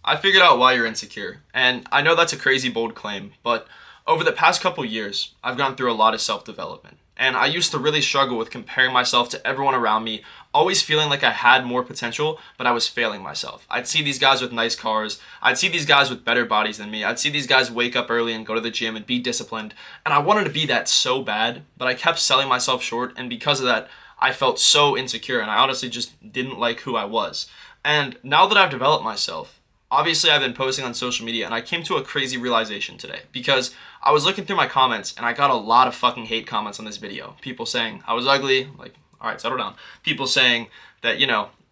I figured out why you're insecure. And I know that's a crazy bold claim, but over the past couple years, I've gone through a lot of self-development. And I used to really struggle with comparing myself to everyone around me, always feeling like I had more potential, but I was failing myself. I'd see these guys with nice cars. I'd see these guys with better bodies than me. I'd see these guys wake up early and go to the gym and be disciplined. And I wanted to be that so bad, but I kept selling myself short. And because of that, I felt so insecure and I honestly just didn't like who I was. And now that I've developed myself, obviously I've been posting on social media and I came to a crazy realization today because I was looking through my comments and I got a lot of fucking hate comments on this video. People saying I was ugly, like, all right, settle down. People saying that,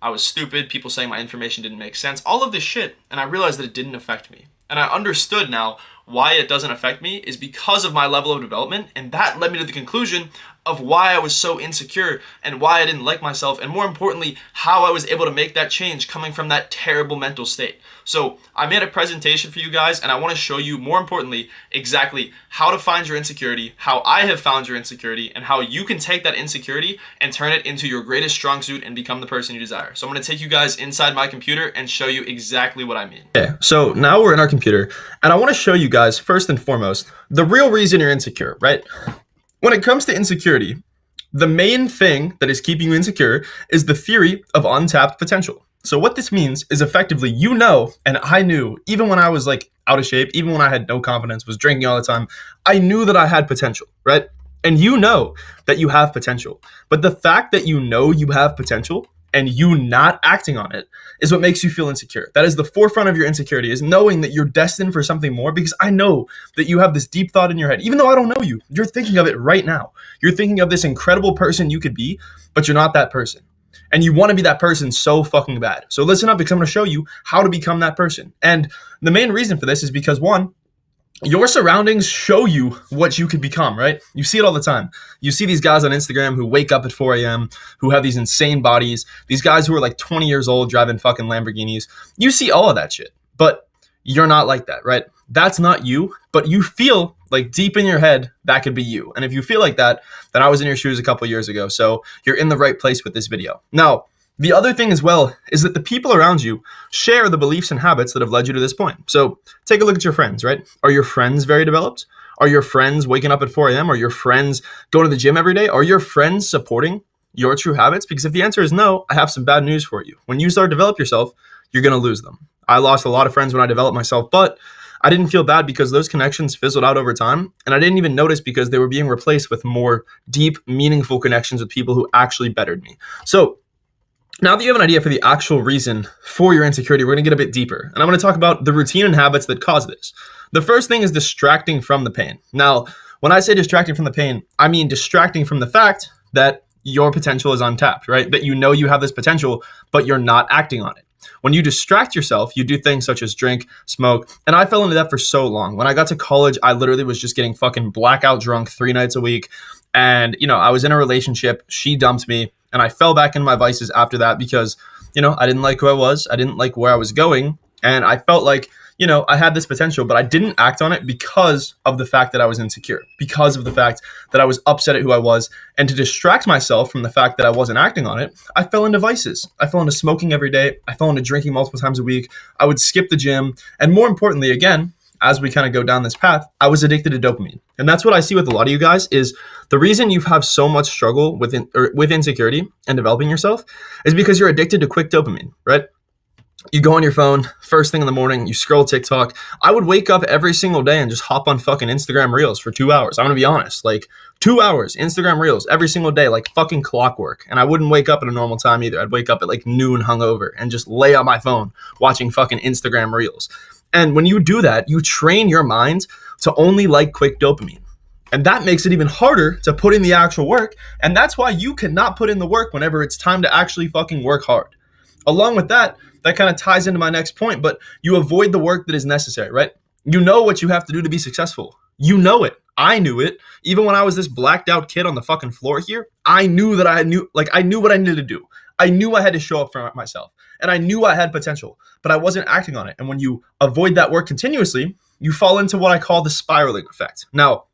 I was stupid. People saying my information didn't make sense. All of this shit. And I realized that it didn't affect me. And I understood now why it doesn't affect me is because of my level of development. And that led me to the conclusion of why I was so insecure and why I didn't like myself. And more importantly, how I was able to make that change coming from that terrible mental state. So I made a presentation for you guys and I want to show you, more importantly, exactly how to find your insecurity, how I have found your insecurity, and how you can take that insecurity and turn it into your greatest strong suit and become the person you desire. So I'm going to take you guys inside my computer and show you exactly what I mean. Okay, so now we're in our computer and I want to show you guys, first and foremost, the real reason you're insecure, right? When it comes to insecurity, the main thing that is keeping you insecure is the theory of untapped potential. So what this means is effectively, and I knew, even when I was like out of shape, even when I had no confidence, was drinking all the time, I knew that I had potential, right? And you know that you have potential. But the fact that you know you have potential and you not acting on it is what makes you feel insecure. That is the forefront of your insecurity, is knowing that you're destined for something more, because I know that you have this deep thought in your head. Even though I don't know you, you're thinking of it right now. You're thinking of this incredible person you could be, but you're not that person. And you want to be that person so fucking bad. So listen up, because I'm going to show you how to become that person. And the main reason for this is because, one, your surroundings show you what you could become, right? You see it all the time. You see these guys on Instagram who wake up at 4 a.m., who have these insane bodies, these guys who are like 20 years old driving fucking Lamborghinis. You see all of that shit, but you're not like that, right? That's not you, but you feel like deep in your head that could be you. And if you feel like that, then I was in your shoes a couple years ago. So you're in the right place with this video. Now, the other thing as well is that the people around you share the beliefs and habits that have led you to this point. So take a look at your friends, right? Are your friends very developed? Are your friends waking up at 4 a.m.? Are your friends going to the gym every day? Are your friends supporting your true habits? Because if the answer is no, I have some bad news for you. When you start to develop yourself, you're going to lose them. I lost a lot of friends when I developed myself, but I didn't feel bad because those connections fizzled out over time. And I didn't even notice because they were being replaced with more deep, meaningful connections with people who actually bettered me. So now that you have an idea for the actual reason for your insecurity, we're going to get a bit deeper. And I'm going to talk about the routine and habits that cause this. The first thing is distracting from the pain. Now, when I say distracting from the pain, I mean distracting from the fact that your potential is untapped, right? That you know you have this potential, but you're not acting on it. When you distract yourself, you do things such as drink, smoke, and I fell into that for so long. When I got to college, I literally was just getting fucking blackout drunk 3 nights a week. And, I was in a relationship, she dumped me, and I fell back into my vices after that because, I didn't like who I was. I didn't like where I was going. And I felt like, I had this potential, but I didn't act on it because of the fact that I was insecure, because of the fact that I was upset at who I was. And to distract myself from the fact that I wasn't acting on it, I fell into vices. I fell into smoking every day. I fell into drinking multiple times a week. I would skip the gym. And more importantly, again, as we kind of go down this path, I was addicted to dopamine. And that's what I see with a lot of you guys is the reason you have so much struggle with insecurity and developing yourself is because you're addicted to quick dopamine, right? You go on your phone first thing in the morning, you scroll TikTok. I would wake up every single day and just hop on fucking Instagram Reels for 2 hours. I'm going to be honest, like 2 hours, Instagram Reels every single day, like fucking clockwork. And I wouldn't wake up at a normal time either. I'd wake up at like noon hungover and just lay on my phone watching fucking Instagram Reels. And when you do that, you train your mind to only like quick dopamine. And that makes it even harder to put in the actual work. And that's why you cannot put in the work whenever it's time to actually fucking work hard. Along with that, that kind of ties into my next point, but you avoid the work that is necessary, right? You know what you have to do to be successful. You know it. I knew it. Even when I was this blacked out kid on the fucking floor here, I knew what I needed to do. I knew I had to show up for myself and I knew I had potential, but I wasn't acting on it. And when you avoid that work continuously, you fall into what I call the spiraling effect. Now,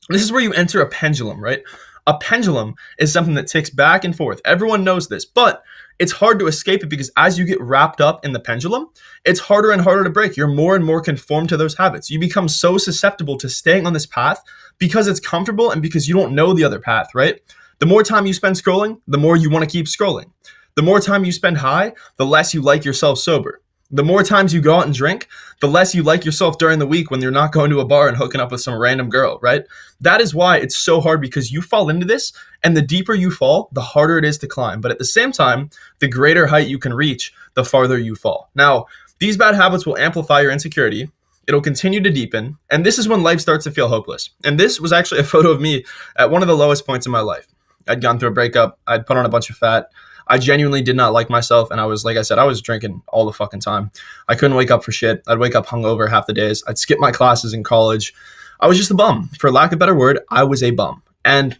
this is where you enter a pendulum, right? A pendulum is something that ticks back and forth. Everyone knows this, but it's hard to escape it because as you get wrapped up in the pendulum, it's harder and harder to break. You're more and more conformed to those habits. You become so susceptible to staying on this path because it's comfortable and because you don't know the other path, right? The more time you spend scrolling, the more you want to keep scrolling. The more time you spend high, the less you like yourself sober. The more times you go out and drink, the less you like yourself during the week when you're not going to a bar and hooking up with some random girl, right? That is why it's so hard, because you fall into this, and the deeper you fall, the harder it is to climb. But at the same time, the greater height you can reach, the farther you fall. Now, these bad habits will amplify your insecurity. It'll continue to deepen. And this is when life starts to feel hopeless. And this was actually a photo of me at one of the lowest points in my life. I'd gone through a breakup. I'd put on a bunch of fat. I genuinely did not like myself. And I was, like I said, I was drinking all the fucking time. I couldn't wake up for shit. I'd wake up hungover half the days. I'd skip my classes in college. I was just a bum. For lack of a better word, I was a bum. And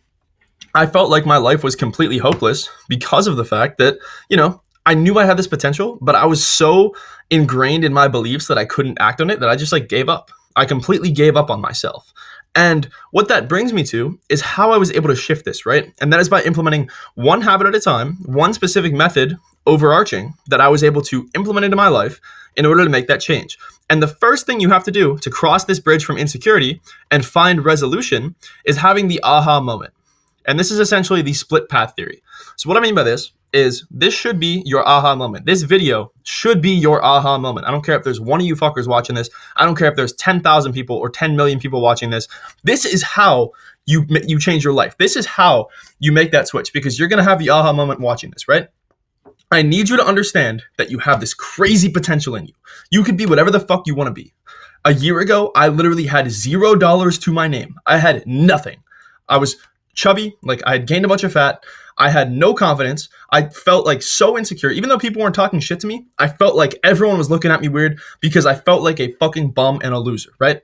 I felt like my life was completely hopeless because of the fact that, I knew I had this potential, but I was so ingrained in my beliefs that I couldn't act on it that I just gave up. I completely gave up on myself. And what that brings me to is how I was able to shift this, right? And that is by implementing one habit at a time, one specific method overarching that I was able to implement into my life in order to make that change. And the first thing you have to do to cross this bridge from insecurity and find resolution is having the aha moment. And this is essentially the split path theory. So what I mean by this is this should be your aha moment. This video should be your aha moment. I don't care if there's one of you fuckers watching this. I don't care if there's 10,000 people or 10 million people watching this. This is how you change your life. This is how you make that switch, because you're going to have the aha moment watching this, right? I need you to understand that you have this crazy potential in you. You could be whatever the fuck you want to be. A year ago, I literally had $0 to my name. I had nothing. I was chubby, I had gained a bunch of fat. I had no confidence. I felt so insecure. Even though people weren't talking shit to me, I felt like everyone was looking at me weird because I felt like a fucking bum and a loser, right?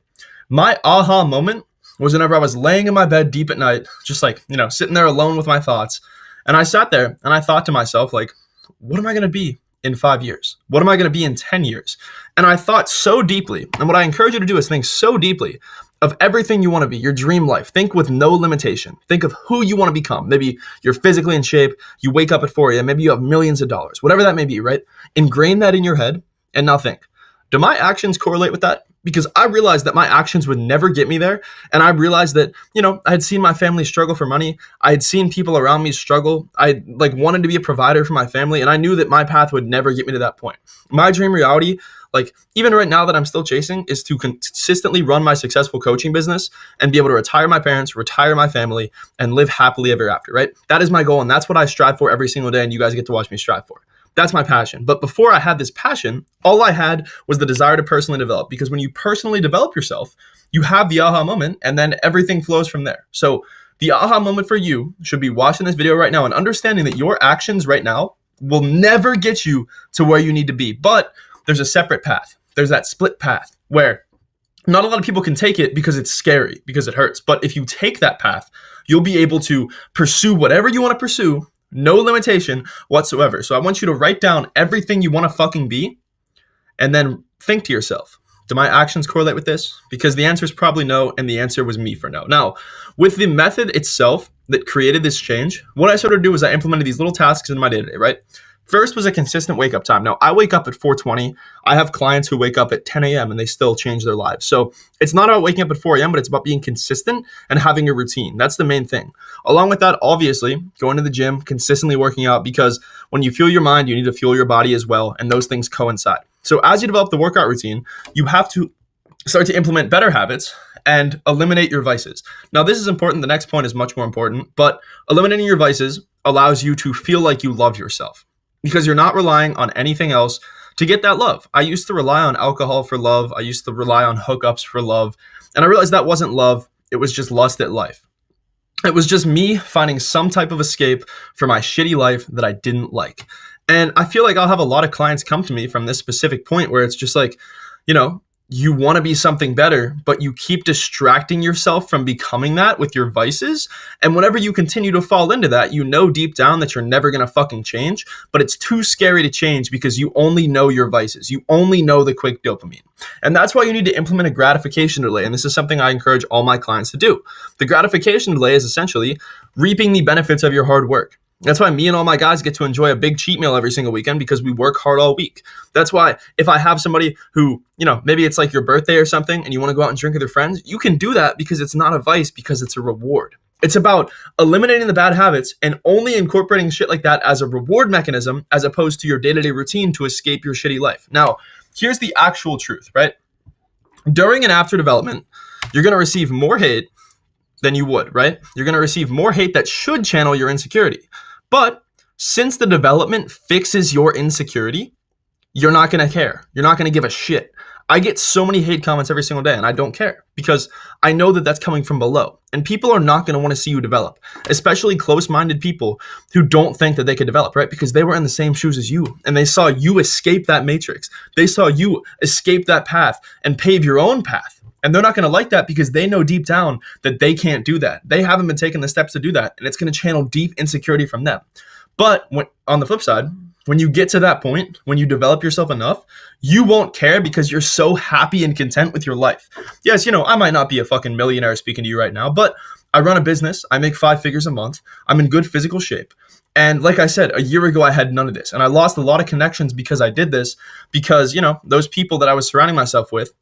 My aha moment was whenever I was laying in my bed deep at night, just sitting there alone with my thoughts. And I sat there and I thought to myself, what am I going to be in 5 years? What am I going to be in 10 years? And I thought so deeply. And what I encourage you to do is think so deeply of everything you want to be, your dream life. Think with no limitation. Think of who you want to become. Maybe you're physically in shape. You wake up at 4 a.m. Maybe you have millions of dollars, whatever that may be, right? Ingrain that in your head and now think, do my actions correlate with that? Because I realized that my actions would never get me there. And I realized that, I had seen my family struggle for money. I had seen people around me struggle. I wanted to be a provider for my family. And I knew that my path would never get me to that point. My dream reality, even right now that I'm still chasing, is to consistently run my successful coaching business and be able to retire my parents, retire my family, and live happily ever after, right? That is my goal. And that's what I strive for every single day. And you guys get to watch me strive for. That's my passion. But before I had this passion, all I had was the desire to personally develop. Because when you personally develop yourself, you have the aha moment, and then everything flows from there. So the aha moment for you should be watching this video right now and understanding that your actions right now will never get you to where you need to be. But there's a separate path. There's that split path where not a lot of people can take it because it's scary, because it hurts. But if you take that path, you'll be able to pursue whatever you want to pursue. No limitation whatsoever. So I want you to write down everything you want to fucking be and then think to yourself, do my actions correlate with this? Because the answer is probably no, and the answer was me for no. Now, with the method itself that created this change, what I started to do is I implemented these little tasks in my day-to-day, right? First was a consistent wake up time. Now, I wake up at 4:20. I have clients who wake up at 10 a.m. and they still change their lives. So it's not about waking up at 4 a.m., but it's about being consistent and having a routine. That's the main thing. Along with that, obviously, going to the gym, consistently working out, because when you fuel your mind, you need to fuel your body as well, and those things coincide. So as you develop the workout routine, you have to start to implement better habits and eliminate your vices. Now, this is important. The next point is much more important, but eliminating your vices allows you to feel like you love yourself, because you're not relying on anything else to get that love. I used to rely on alcohol for love. I used to rely on hookups for love. And I realized that wasn't love. It was just lust at life. It was just me finding some type of escape for my shitty life that I didn't like. And I feel like I'll have a lot of clients come to me from this specific point where it's just you want to be something better, but you keep distracting yourself from becoming that with your vices. And whenever you continue to fall into that, you know deep down that you're never going to fucking change, but it's too scary to change because you only know your vices. You only know the quick dopamine. And that's why you need to implement a gratification delay. And this is something I encourage all my clients to do. The gratification delay is essentially reaping the benefits of your hard work. That's why me and all my guys get to enjoy a big cheat meal every single weekend, because we work hard all week. That's why if I have somebody who, maybe it's like your birthday or something and you want to go out and drink with your friends, you can do that because it's not a vice, because it's a reward. It's about eliminating the bad habits and only incorporating shit like that as a reward mechanism, as opposed to your day-to-day routine to escape your shitty life. Now, here's the actual truth, right? During and after development, you're going to receive more hate than you would, right? You're going to receive more hate that should channel your insecurity. But since the development fixes your insecurity, you're not going to care. You're not going to give a shit. I get so many hate comments every single day, and I don't care, because I know that that's coming from below. And people are not going to want to see you develop, especially close-minded people who don't think that they could develop, right? Because they were in the same shoes as you, and they saw you escape that matrix. They saw you escape that path and pave your own path. And they're not going to like that because they know deep down that they can't do that. They haven't been taking the steps to do that. And it's going to channel deep insecurity from them. But on the flip side, when you get to that point, when you develop yourself enough, you won't care because you're so happy and content with your life. Yes, I might not be a fucking millionaire speaking to you right now, but I run a business. I make 5 figures a month. I'm in good physical shape. And like I said, a year ago, I had none of this. And I lost a lot of connections because I did this, because, those people that I was surrounding myself with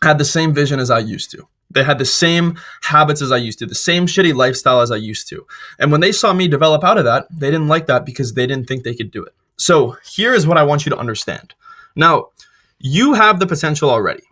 had the same vision as I used to. They had the same habits as I used to, the same shitty lifestyle as I used to. And when they saw me develop out of that, they didn't like that because they didn't think they could do it. So here is what I want you to understand. Now, you have the potential already.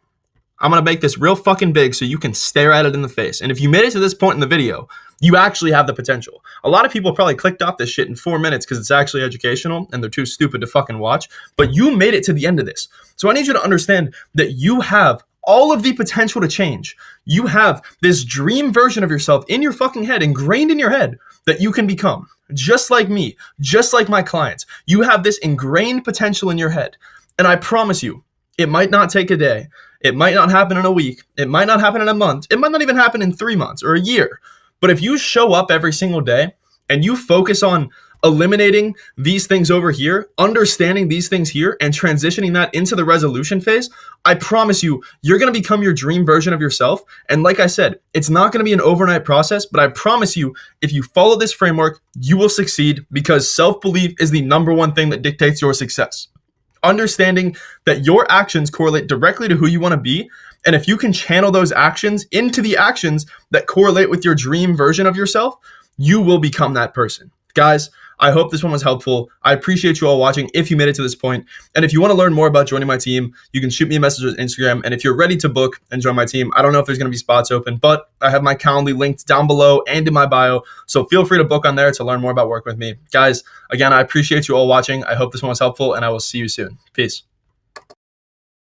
I'm going to make this real fucking big so you can stare at it in the face. And if you made it to this point in the video, you actually have the potential. A lot of people probably clicked off this shit in 4 minutes because it's actually educational and they're too stupid to fucking watch. But you made it to the end of this. So I need you to understand that you have all of the potential to change. You have this dream version of yourself in your fucking head, ingrained in your head, that you can become. Just like me, just like my clients. You have this ingrained potential in your head. And I promise you, it might not take a day. It might not happen in a week. It might not happen in a month. It might not even happen in 3 months or a year. But if you show up every single day and you focus on eliminating these things over here, understanding these things here, and transitioning that into the resolution phase, I promise you, you're going to become your dream version of yourself. And like I said, it's not going to be an overnight process, but I promise you, if you follow this framework, you will succeed, because self-belief is the number one thing that dictates your success. Understanding that your actions correlate directly to who you want to be. And if you can channel those actions into the actions that correlate with your dream version of yourself, you will become that person. Guys, I hope this one was helpful. I appreciate you all watching if you made it to this point. And if you want to learn more about joining my team, you can shoot me a message on Instagram. And if you're ready to book and join my team, I don't know if there's going to be spots open, but I have my Calendly linked down below and in my bio. So feel free to book on there to learn more about working with me. Guys, again, I appreciate you all watching. I hope this one was helpful, and I will see you soon. Peace.